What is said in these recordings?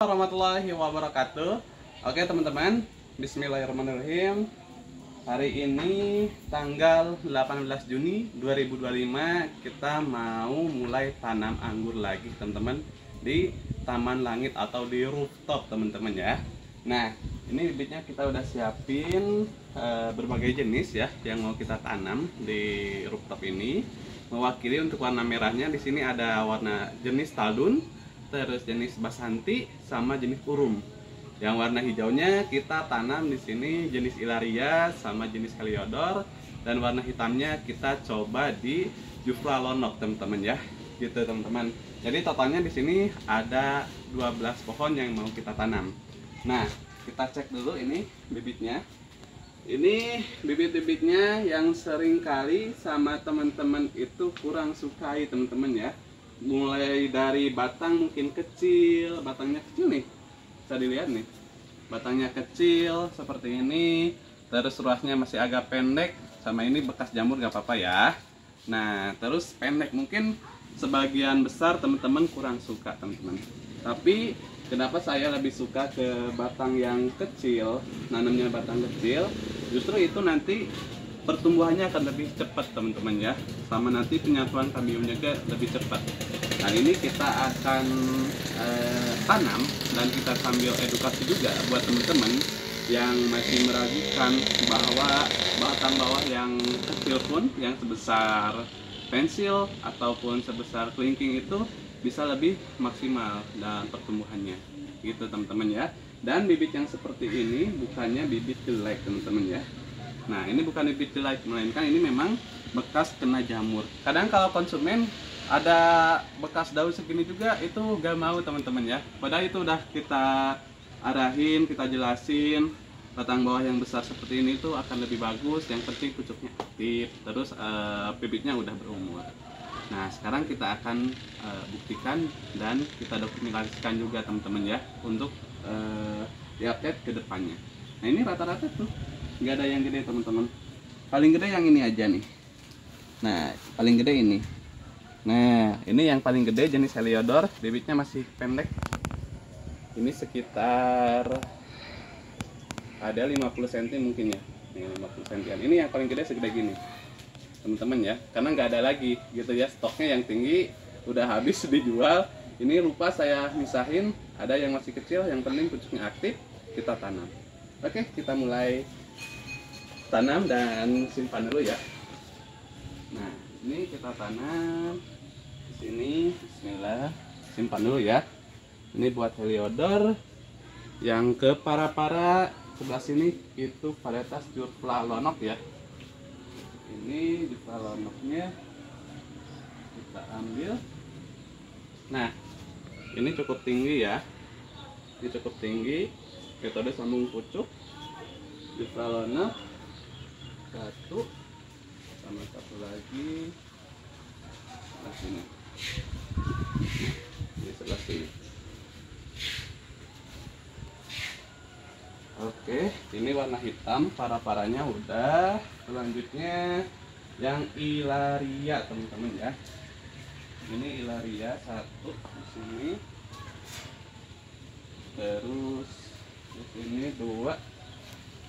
Warahmatullahi wabarakatuh. Oke teman-teman, bismillahirrahmanirrahim. Hari ini tanggal 18 Juni 2025 kita mau mulai tanam anggur lagi teman-teman di taman langit atau di rooftop teman-teman ya. Nah, ini bibitnya kita udah siapin berbagai jenis ya yang mau kita tanam di rooftop ini. Mewakili untuk warna merahnya di sini ada warna jenis taldun, terus jenis basanti sama jenis urum. Yang warna hijaunya kita tanam di sini jenis ilaria sama jenis heliodor, dan warna hitamnya kita coba di jufra lonok teman-teman ya. Gitu teman-teman. Jadi totalnya di sini ada 12 pohon yang mau kita tanam. Nah, kita cek dulu ini bibitnya. Ini bibit-bibitnya yang sering kali sama teman-teman itu kurang sukai teman-teman ya. Mulai dari batang mungkin kecil, batangnya kecil nih, bisa dilihat nih, batangnya kecil seperti ini, terus ruasnya masih agak pendek, sama ini bekas jamur gak apa-apa ya. Nah terus pendek mungkin sebagian besar teman-teman kurang suka teman-teman, tapi kenapa saya lebih suka ke batang yang kecil, nanamnya batang kecil, justru itu nanti pertumbuhannya akan lebih cepat teman-teman ya, sama nanti penyatuan kambiumnya juga lebih cepat. Nah ini kita akan tanam, dan kita sambil edukasi juga buat teman-teman yang masih meragukan bahwa batang bawah yang kecil pun, yang sebesar pensil ataupun sebesar kelingking itu bisa lebih maksimal dalam pertumbuhannya gitu teman-teman ya. Dan bibit yang seperti ini bukannya bibit jelek teman-teman ya. Nah ini bukan bibit jelek, melainkan ini memang bekas kena jamur. Kadang kalau konsumen ada bekas daun segini juga itu gak mau teman-teman ya. Padahal itu udah kita arahin, kita jelasin batang bawah yang besar seperti ini itu akan lebih bagus. Yang penting pucuknya aktif, terus bibitnya udah berumur. Nah sekarang kita akan buktikan dan kita dokumentasikan juga teman-teman ya, untuk diupdate ke depannya. Nah ini rata-rata tuh nggak ada yang gede teman-teman, paling gede yang ini aja nih. Nah paling gede ini. Nah ini yang paling gede jenis heliodor, bibitnya masih pendek. Ini sekitar ada 50 cm mungkin ya, ini 50 cm. Ini yang paling gede segede gini teman-teman ya, karena nggak ada lagi gitu ya, stoknya yang tinggi udah habis dijual. Ini lupa saya misahin, ada yang masih kecil, yang penting pucuknya aktif, kita tanam. Oke, kita mulai tanam dan simpan dulu ya. Nah ini kita tanam di sini, bismillah, simpan dulu ya. Ini buat heliodor. Yang ke para sebelah sini itu varietas jufra lonok ya. Ini jufra lonoknya kita ambil. Nah ini cukup tinggi ya, ini cukup tinggi. Metode sambung pucuk jufra lonok satu, sama satu lagi sebelah sini, di sebelah sini. Oke, ini warna hitam, para-paranya udah. Selanjutnya yang ilaria teman-teman ya. Ini ilaria satu di sini, terus di sini dua.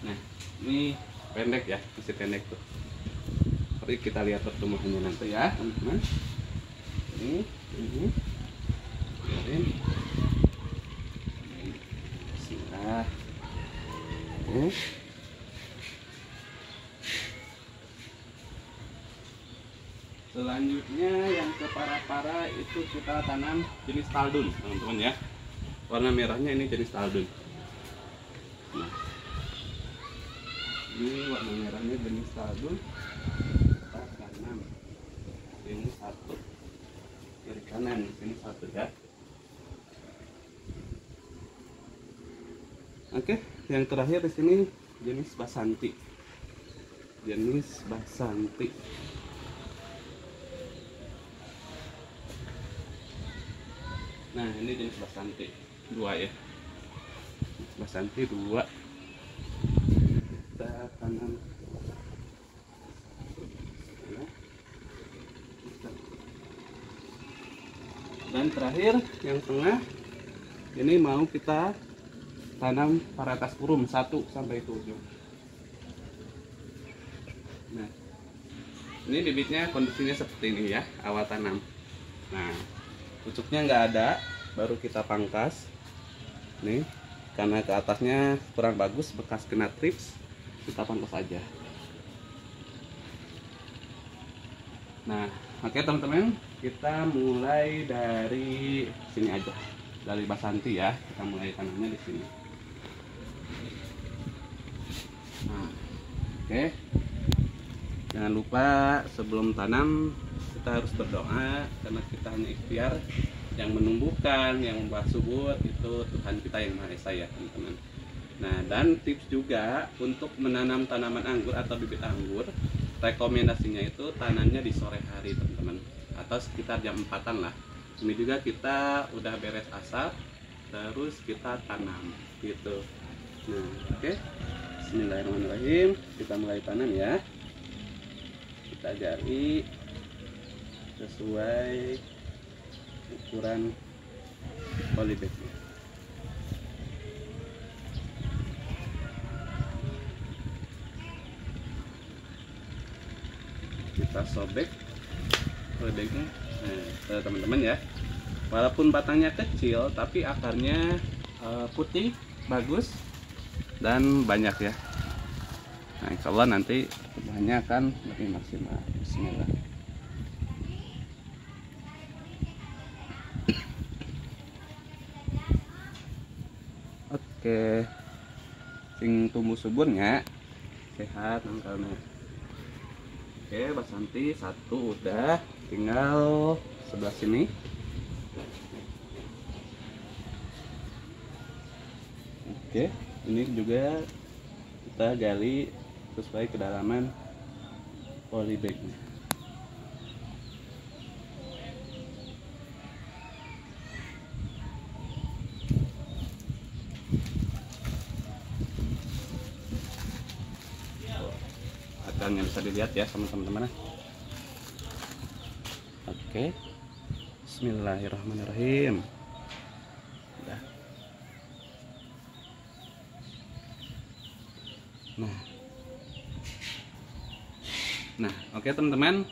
Nah ini pendek ya, masih pendek tuh. Mari kita lihat pertumbuhannya nanti ya teman-teman. Ini biarin. Bismillah. Selanjutnya yang ke para itu kita tanam jenis taldun teman-teman ya. Warna merahnya ini jenis taldun. Nah, ini warna merahnya jenis taldun. Kita tanam ini satu, kiri kanan ini satu ya. Oke, yang terakhir di sini jenis basanti. Jenis basanti. Nah, ini jenis basanti dua ya. Basanti dua. Kita tanam. Dan terakhir yang tengah ini mau kita tanam varietas kurum 1 sampai 7. Nah, ini bibitnya kondisinya seperti ini ya, awal tanam. Nah, pucuknya nggak ada, baru kita pangkas. Nih, karena ke atasnya kurang bagus, bekas kena trips, kita pangkas aja. Nah, oke teman-teman, kita mulai dari sini aja, dari Basanti ya. Kita mulai tanamnya di sini. Nah, oke. Jangan lupa sebelum tanam kita harus berdoa, karena kita hanya ikhtiar. Yang menumbuhkan, yang membuat subur itu Tuhan kita yang Maha Esa ya teman-teman. Nah, dan tips juga untuk menanam tanaman anggur atau bibit anggur, rekomendasinya itu tanamnya di sore hari teman-teman, atau sekitar jam 4-an lah. Ini juga kita udah beres asap, terus kita tanam gitu. Nah, oke. Bismillahirrahmanirrahim, kita mulai tanam ya. Kita gali sesuai ukuran polybagnya. Kita sobek polybagnya. Nah, teman-teman ya, walaupun batangnya kecil tapi akarnya putih, bagus dan banyak ya. Nah, insya Allah nanti buahnya akan lebih maksimal. Bismillah. Oke, sing tumbuh suburnya sehat nangkalnya. Oke, Basanti 1 udah, tinggal sebelah sini. Oke, ini juga kita gali sesuai kedalaman polybagnya. Akarnya bisa dilihat ya sama teman-teman. Oke, Bismillahirrahmanirrahim. Udah. Nah, oke teman-teman,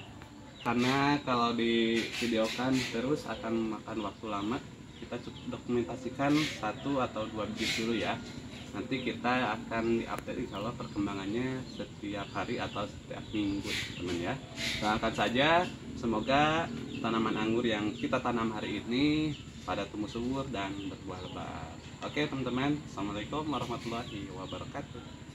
karena kalau di videokan terus akan makan waktu lama, kita cukup dokumentasikan 1 atau 2 bibit dulu ya. Nanti kita akan diupdate kalau perkembangannya setiap hari atau setiap minggu teman-teman ya. Doakan saja semoga tanaman anggur yang kita tanam hari ini pada tumbuh subur dan berbuah lebat. Oke teman-teman, assalamualaikum warahmatullahi wabarakatuh.